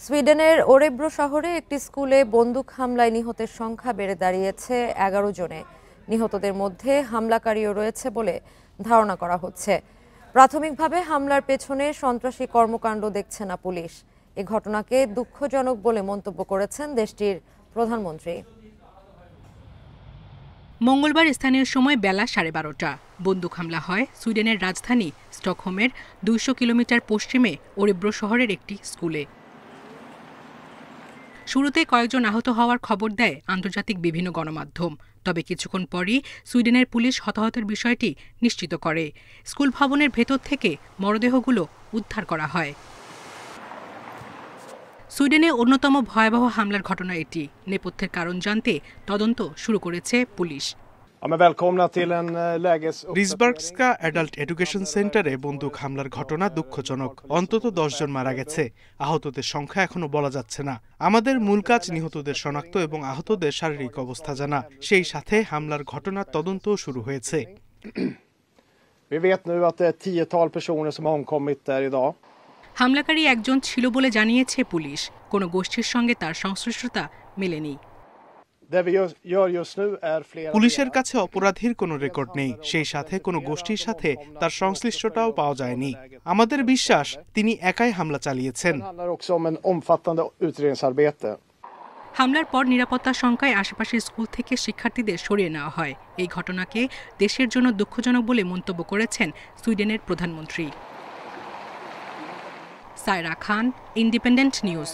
সুইডেনের ওরেব্রো শহরে একটি স্কুলে বন্দুক হামলায় নিহতের সংখ্যা বেড়ে দাঁড়িয়েছে 11 জনে। নিহতদের মধ্যে হামলাকারীও রয়েছে বলে ধারণা করা হচ্ছে। প্রাথমিকভাবে হামলার পেছনে সন্ত্রাসী কর্মকাণ্ড দেখছে না পুলিশ। এ ঘটনাকে দুঃখজনক বলে মন্তব্য করেছেন দেশটির প্রধানমন্ত্রী। মঙ্গলবার স্থানীয় সময় বেলা 12:30 বন্দুক হামলা হয় সুইডেনের রাজধানী স্টকহোমের 200 কিলোমিটার পশ্চিমে ওরেব্রো শহরের একটি স্কুলে। শুরুতে কয়েকজন আহত হওয়ার খবর দেয় আন্তর্জাতিক বিভিন্ন গণমাধ্যম। তবে কিছুক্ষণ পরই সুইডেনের পুলিশ হতাহতের বিষয়টি নিশ্চিত করে। স্কুল ভবনের ভেতর থেকে মরদেহগুলো উদ্ধার করা হয়। সুইডেনে অন্যতম ভয়াবহ হামলার ঘটনা এটি। নেপথ্যের কারণ জানতে তদন্ত শুরু করেছে পুলিশ। রিসবার্গস্কা অ্যাডাল্ট এডুকেশন সেন্টারে বন্দুক হামলার ঘটনা দুঃখজনক। অন্তত 10 জন মারা গেছে। আহতদের সংখ্যা এখনো বলা যাচ্ছে না। আমাদের মূল কাজ নিহতদের শনাক্ত এবং আহতদের শারীরিক অবস্থা জানা। সেই সাথে হামলার ঘটনার তদন্তও শুরু হয়েছে। হামলাকারী একজন ছিল বলে জানিয়েছে পুলিশ। কোনো গোষ্ঠীর সঙ্গে তার সংশ্লিষ্টতা মেলেনি। পুলিশের কাছে অপরাধীর কোনো রেকর্ড নেই, সেই সাথে কোনো গোষ্ঠীর সাথে তার সংশ্লিষ্টতাও পাওয়া যায়নি। আমাদের বিশ্বাস তিনি একাই হামলা চালিয়েছেন। হামলার পর নিরাপত্তা শঙ্কায় আশেপাশের স্কুল থেকে শিক্ষার্থীদের সরিয়ে নেওয়া হয়। এই ঘটনাকে দেশের জন্য দুঃখজনক বলে মন্তব্য করেছেন সুইডেনের প্রধানমন্ত্রী। সায়রা খান, ইন্ডিপেন্ডেন্ট নিউজ।